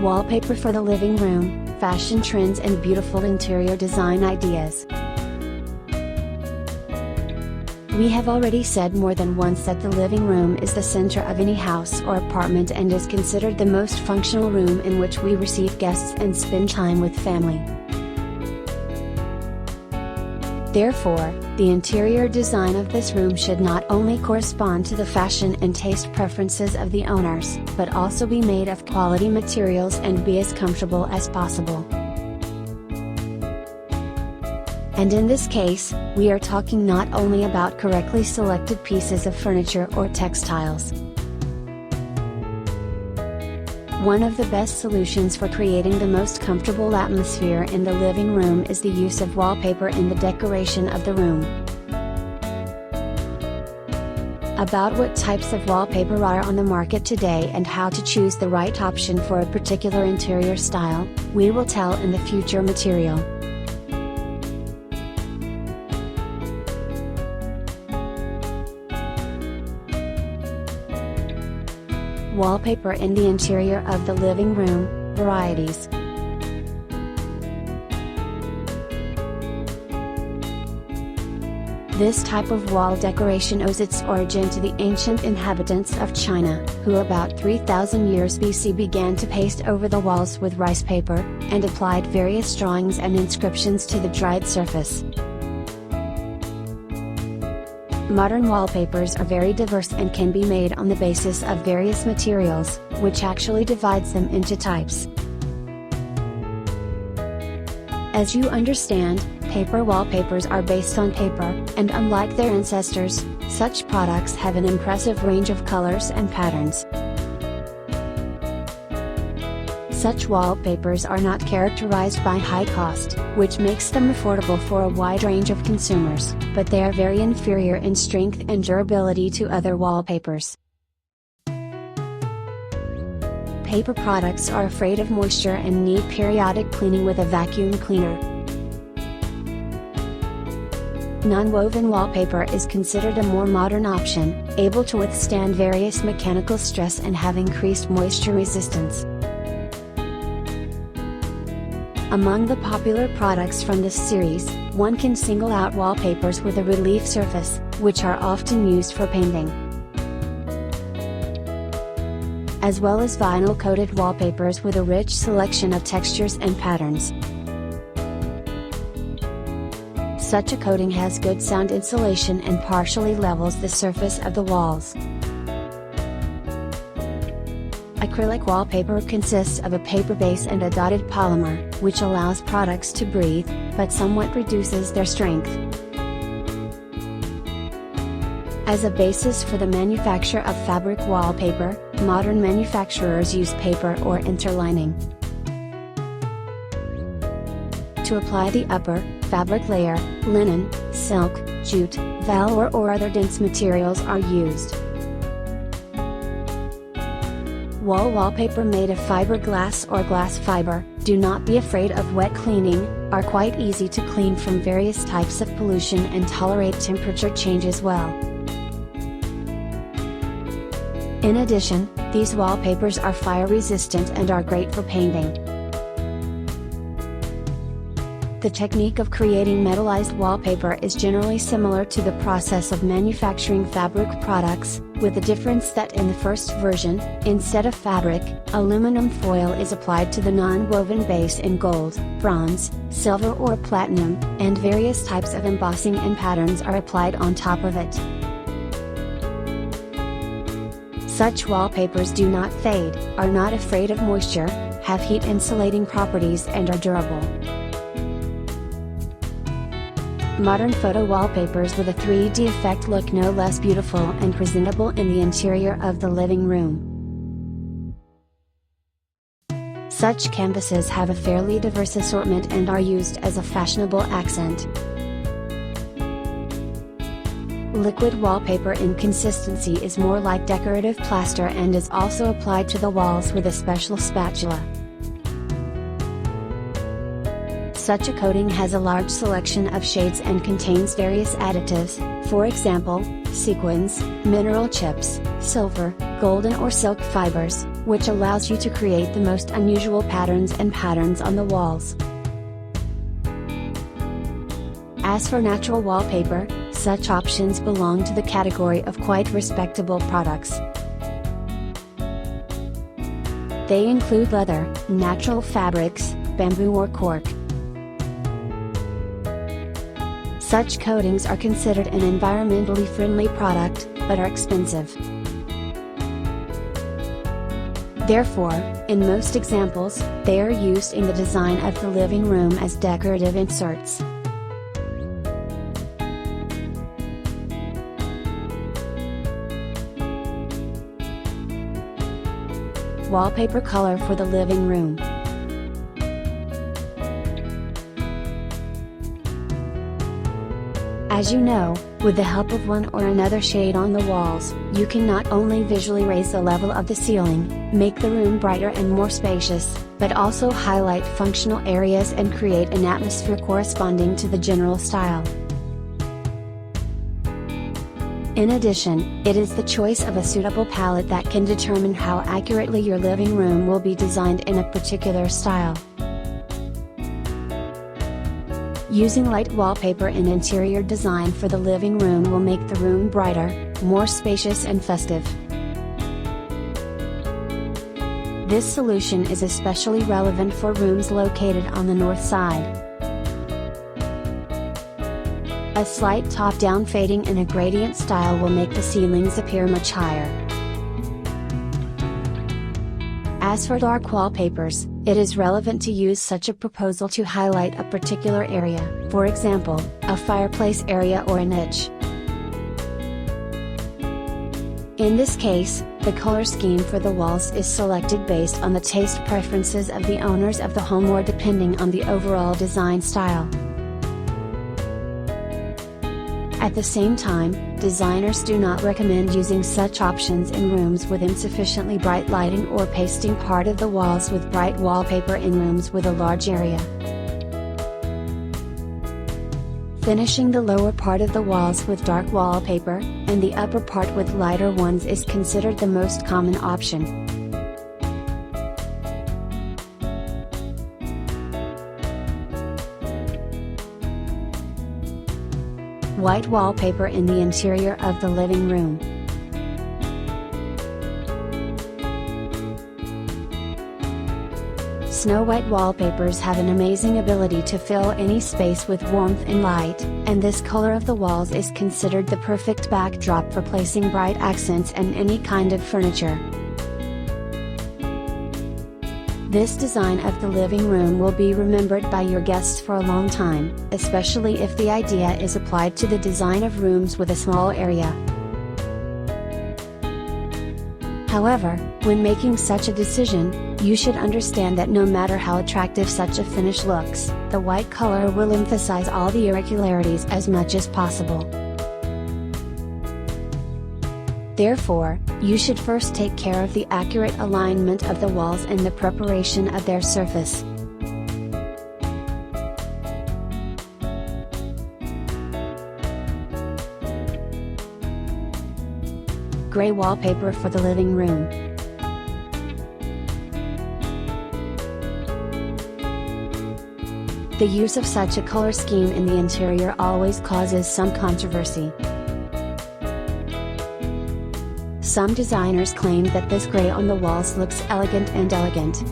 Wallpaper for the living room, fashion trends and beautiful interior design ideas. We have already said more than once that the living room is the center of any house or apartment and is considered the most functional room in which we receive guests and spend time with family. Therefore, the interior design of this room should not only correspond to the fashion and taste preferences of the owners, but also be made of quality materials and be as comfortable as possible. And in this case, we are talking not only about correctly selected pieces of furniture or textiles. One of the best solutions for creating the most comfortable atmosphere in the living room is the use of wallpaper in the decoration of the room. About what types of wallpaper are on the market today and how to choose the right option for a particular interior style, we will tell in the future material. Wallpaper in the interior of the living room, varieties. This type of wall decoration owes its origin to the ancient inhabitants of China, who about 3000 years BC began to paste over the walls with rice paper, and applied various drawings and inscriptions to the dried surface. Modern wallpapers are very diverse and can be made on the basis of various materials, which actually divides them into types. As you understand, paper wallpapers are based on paper, and unlike their ancestors, such products have an impressive range of colors and patterns. Such wallpapers are not characterized by high cost, which makes them affordable for a wide range of consumers, but they are very inferior in strength and durability to other wallpapers. Paper products are afraid of moisture and need periodic cleaning with a vacuum cleaner. Non-woven wallpaper is considered a more modern option, able to withstand various mechanical stress and have increased moisture resistance. Among the popular products from this series, one can single out wallpapers with a relief surface, which are often used for painting, as well as vinyl-coated wallpapers with a rich selection of textures and patterns. Such a coating has good sound insulation and partially levels the surface of the walls. Acrylic wallpaper consists of a paper base and a dotted polymer, which allows products to breathe, but somewhat reduces their strength. As a basis for the manufacture of fabric wallpaper, modern manufacturers use paper or interlining. To apply the upper, fabric layer, linen, silk, jute, velour or other dense materials are used. Wall wallpaper made of fiberglass or glass fiber, do not be afraid of wet cleaning, are quite easy to clean from various types of pollution and tolerate temperature changes well. In addition, these wallpapers are fire resistant and are great for painting. The technique of creating metallized wallpaper is generally similar to the process of manufacturing fabric products, with the difference that in the first version, instead of fabric, aluminum foil is applied to the non-woven base in gold, bronze, silver or platinum, and various types of embossing and patterns are applied on top of it. Such wallpapers do not fade, are not afraid of moisture, have heat insulating properties and are durable. Modern photo wallpapers with a 3D effect look no less beautiful and presentable in the interior of the living room. Such canvases have a fairly diverse assortment and are used as a fashionable accent. Liquid wallpaper in consistency is more like decorative plaster and is also applied to the walls with a special spatula. Such a coating has a large selection of shades and contains various additives, for example, sequins, mineral chips, silver, golden or silk fibers, which allows you to create the most unusual patterns on the walls. As for natural wallpaper, such options belong to the category of quite respectable products. They include leather, natural fabrics, bamboo or cork. Such coatings are considered an environmentally friendly product, but are expensive. Therefore, in most examples, they are used in the design of the living room as decorative inserts. Wallpaper color for the living room. As you know, with the help of one or another shade on the walls, you can not only visually raise the level of the ceiling, make the room brighter and more spacious, but also highlight functional areas and create an atmosphere corresponding to the general style. In addition, it is the choice of a suitable palette that can determine how accurately your living room will be designed in a particular style. Using light wallpaper in interior design for the living room will make the room brighter, more spacious and festive. This solution is especially relevant for rooms located on the north side. A slight top-down fading in a gradient style will make the ceilings appear much higher. As for dark wallpapers, it is relevant to use such a proposal to highlight a particular area, for example, a fireplace area or a niche. In this case, the color scheme for the walls is selected based on the taste preferences of the owners of the home or depending on the overall design style. At the same time, designers do not recommend using such options in rooms with insufficiently bright lighting or pasting part of the walls with bright wallpaper in rooms with a large area. Finishing the lower part of the walls with dark wallpaper, and the upper part with lighter ones is considered the most common option. White wallpaper in the interior of the living room. Snow White wallpapers have an amazing ability to fill any space with warmth and light, and this color of the walls is considered the perfect backdrop for placing bright accents and any kind of furniture. This design of the living room will be remembered by your guests for a long time, especially if the idea is applied to the design of rooms with a small area. However, when making such a decision, you should understand that no matter how attractive such a finish looks, the white color will emphasize all the irregularities as much as possible. Therefore, you should first take care of the accurate alignment of the walls and the preparation of their surface. Gray wallpaper for the living room. The use of such a color scheme in the interior always causes some controversy. Some designers claim that this gray on the walls looks elegant and elegant.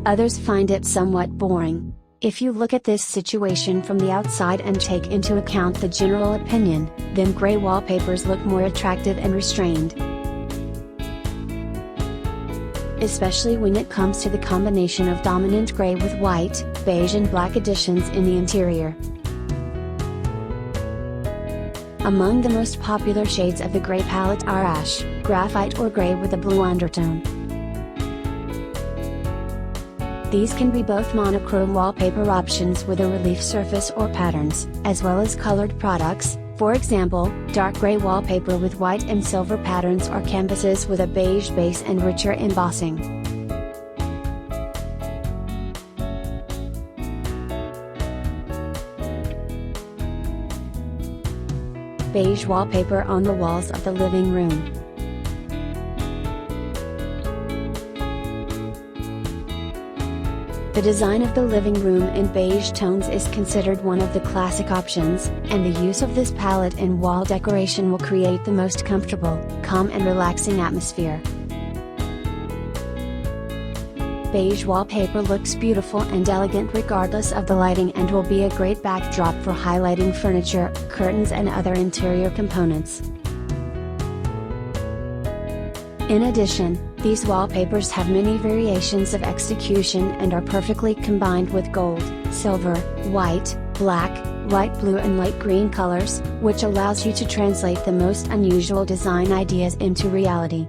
Others find it somewhat boring. If you look at this situation from the outside and take into account the general opinion, then gray wallpapers look more attractive and restrained. Especially when it comes to the combination of dominant gray with white, beige and black additions in the interior. Among the most popular shades of the gray palette are ash, graphite or gray with a blue undertone. These can be both monochrome wallpaper options with a relief surface or patterns, as well as colored products, for example, dark gray wallpaper with white and silver patterns or canvases with a beige base and richer embossing. Beige wallpaper on the walls of the living room. The design of the living room in beige tones is considered one of the classic options, and the use of this palette in wall decoration will create the most comfortable, calm and relaxing atmosphere. Beige wallpaper looks beautiful and elegant regardless of the lighting and will be a great backdrop for highlighting furniture, curtains and other interior components. In addition, these wallpapers have many variations of execution and are perfectly combined with gold, silver, white, black, light blue and light green colors, which allows you to translate the most unusual design ideas into reality.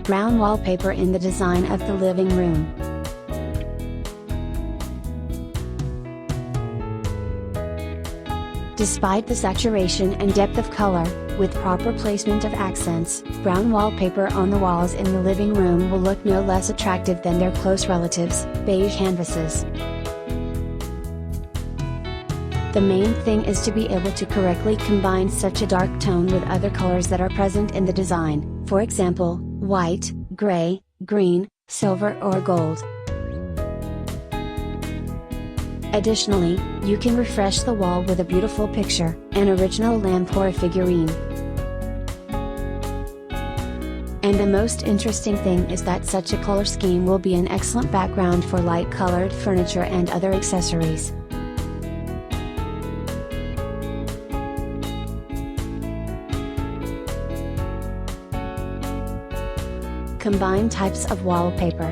Brown wallpaper in the design of the living room. Despite the saturation and depth of color, with proper placement of accents, brown wallpaper on the walls in the living room will look no less attractive than their close relatives, beige canvases. The main thing is to be able to correctly combine such a dark tone with other colors that are present in the design, for example, white, gray, green, silver or gold. Additionally, you can refresh the wall with a beautiful picture, an original lamp or a figurine. And the most interesting thing is that such a color scheme will be an excellent background for light-colored furniture and other accessories. Combined types of wallpaper.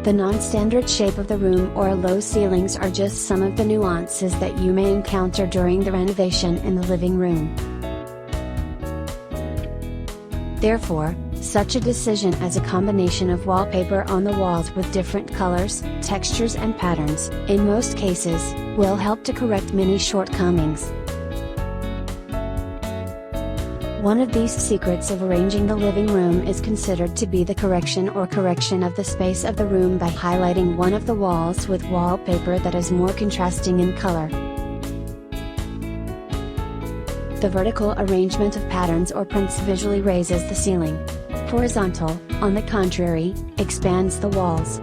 The non-standard shape of the room or low ceilings are just some of the nuances that you may encounter during the renovation in the living room. Therefore, such a decision as a combination of wallpaper on the walls with different colors, textures and patterns, in most cases, will help to correct many shortcomings. One of these secrets of arranging the living room is considered to be the correction of the space of the room by highlighting one of the walls with wallpaper that is more contrasting in color. The vertical arrangement of patterns or prints visually raises the ceiling. Horizontal, on the contrary, expands the walls.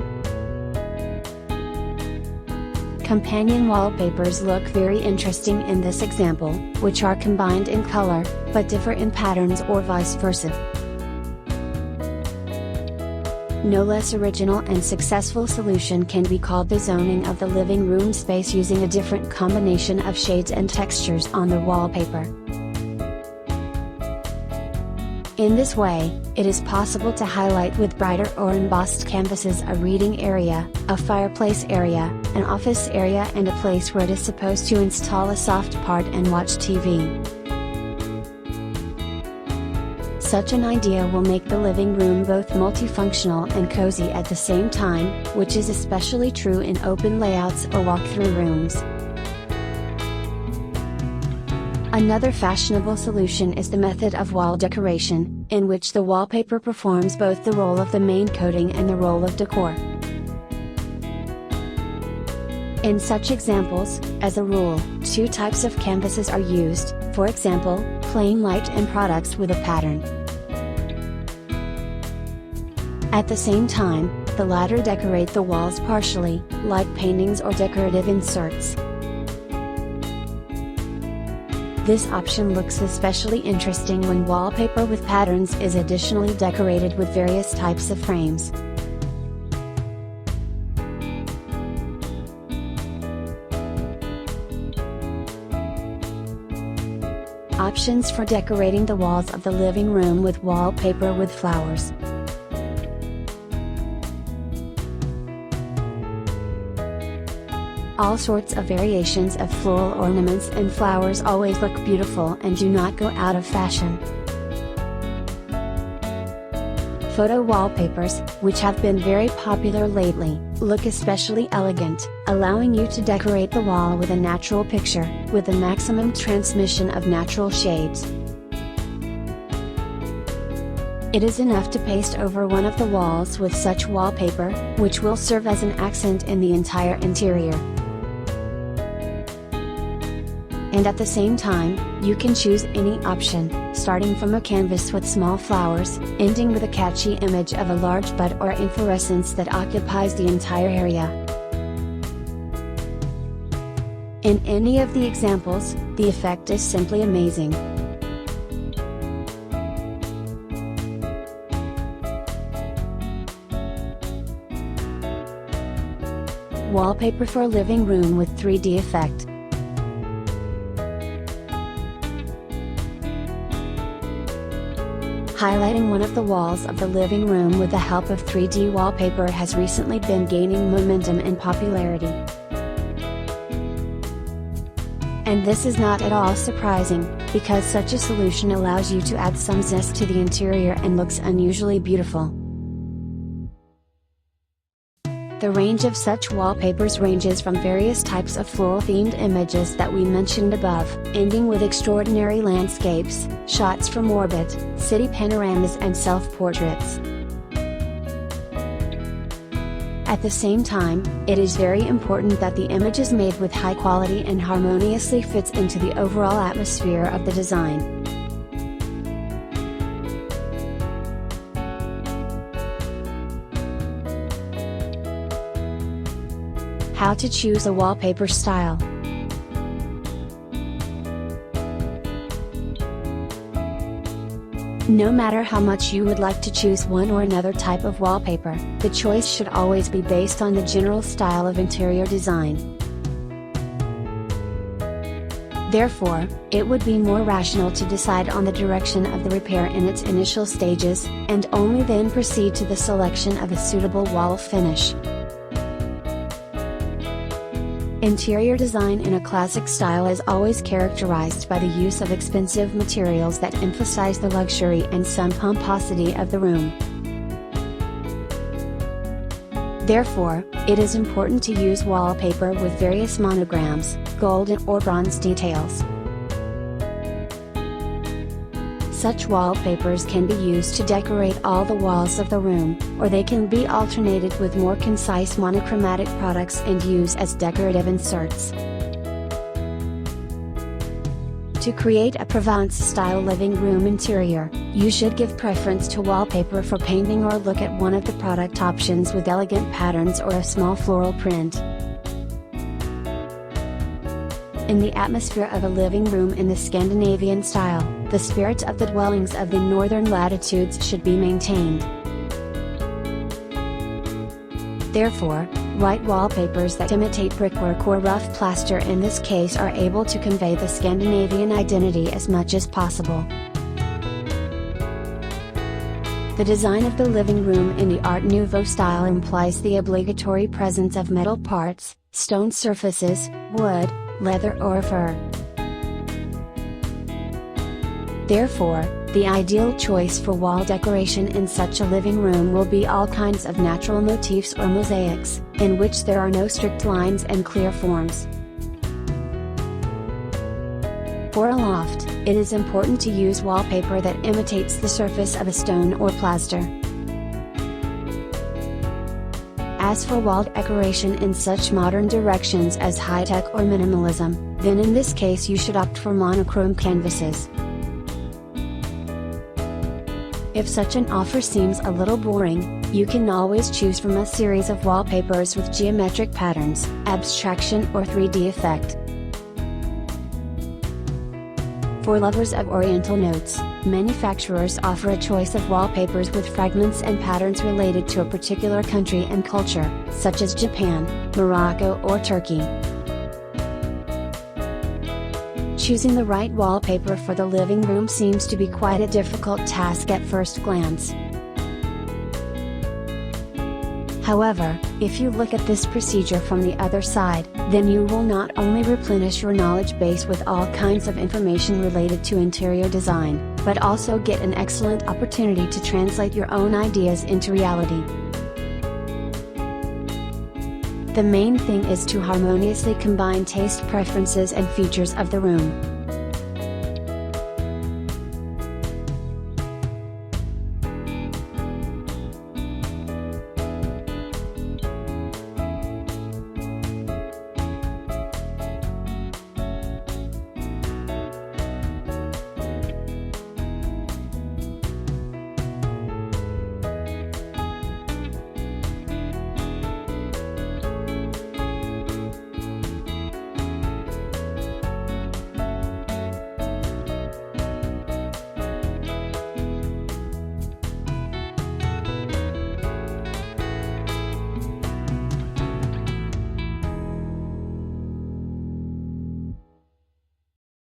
Companion wallpapers look very interesting in this example, which are combined in color, but differ in patterns or vice versa. No less original and successful solution can be called the zoning of the living room space using a different combination of shades and textures on the wallpaper. In this way, it is possible to highlight with brighter or embossed canvases a reading area, a fireplace area, an office area and a place where it is supposed to install a soft part and watch TV. Such an idea will make the living room both multifunctional and cozy at the same time, which is especially true in open layouts or walk-through rooms. Another fashionable solution is the method of wall decoration, in which the wallpaper performs both the role of the main coating and the role of decor. In such examples, as a rule, two types of canvases are used, for example, plain white and products with a pattern. At the same time, the latter decorate the walls partially, like paintings or decorative inserts. This option looks especially interesting when wallpaper with patterns is additionally decorated with various types of frames. Options for decorating the walls of the living room with wallpaper with flowers. All sorts of variations of floral ornaments and flowers always look beautiful and do not go out of fashion. Photo wallpapers, which have been very popular lately, look especially elegant, allowing you to decorate the wall with a natural picture, with a maximum transmission of natural shades. It is enough to paste over one of the walls with such wallpaper, which will serve as an accent in the entire interior. And at the same time, you can choose any option, starting from a canvas with small flowers, ending with a catchy image of a large bud or inflorescence that occupies the entire area. In any of the examples, the effect is simply amazing. Wallpaper for living room with 3D effect. Highlighting one of the walls of the living room with the help of 3D wallpaper has recently been gaining momentum and popularity. And this is not at all surprising, because such a solution allows you to add some zest to the interior and looks unusually beautiful. The range of such wallpapers ranges from various types of floral-themed images that we mentioned above, ending with extraordinary landscapes, shots from orbit, city panoramas and self-portraits. At the same time, it is very important that the image is made with high quality and harmoniously fits into the overall atmosphere of the design. How to choose a wallpaper style. No matter how much you would like to choose one or another type of wallpaper, the choice should always be based on the general style of interior design. Therefore, it would be more rational to decide on the direction of the repair in its initial stages, and only then proceed to the selection of a suitable wall finish. Interior design in a classic style is always characterized by the use of expensive materials that emphasize the luxury and some pomposity of the room. Therefore, it is important to use wallpaper with various monograms, gold or bronze details. Such wallpapers can be used to decorate all the walls of the room, or they can be alternated with more concise monochromatic products and used as decorative inserts. To create a Provence-style living room interior, you should give preference to wallpaper for painting or look at one of the product options with elegant patterns or a small floral print. In the atmosphere of a living room in the Scandinavian style, the spirit of the dwellings of the northern latitudes should be maintained. Therefore, white wallpapers that imitate brickwork or rough plaster in this case are able to convey the Scandinavian identity as much as possible. The design of the living room in the Art Nouveau style implies the obligatory presence of metal parts, stone surfaces, wood, leather or fur. Therefore, the ideal choice for wall decoration in such a living room will be all kinds of natural motifs or mosaics, in which there are no strict lines and clear forms. For a loft, it is important to use wallpaper that imitates the surface of a stone or plaster. As for wall decoration in such modern directions as high-tech or minimalism, then in this case you should opt for monochrome canvases. If such an offer seems a little boring, you can always choose from a series of wallpapers with geometric patterns, abstraction or 3D effect. For lovers of Oriental notes, manufacturers offer a choice of wallpapers with fragments and patterns related to a particular country and culture, such as Japan, Morocco or Turkey. Choosing the right wallpaper for the living room seems to be quite a difficult task at first glance. However, if you look at this procedure from the other side, then you will not only replenish your knowledge base with all kinds of information related to interior design, but also get an excellent opportunity to translate your own ideas into reality. The main thing is to harmoniously combine taste preferences and features of the room.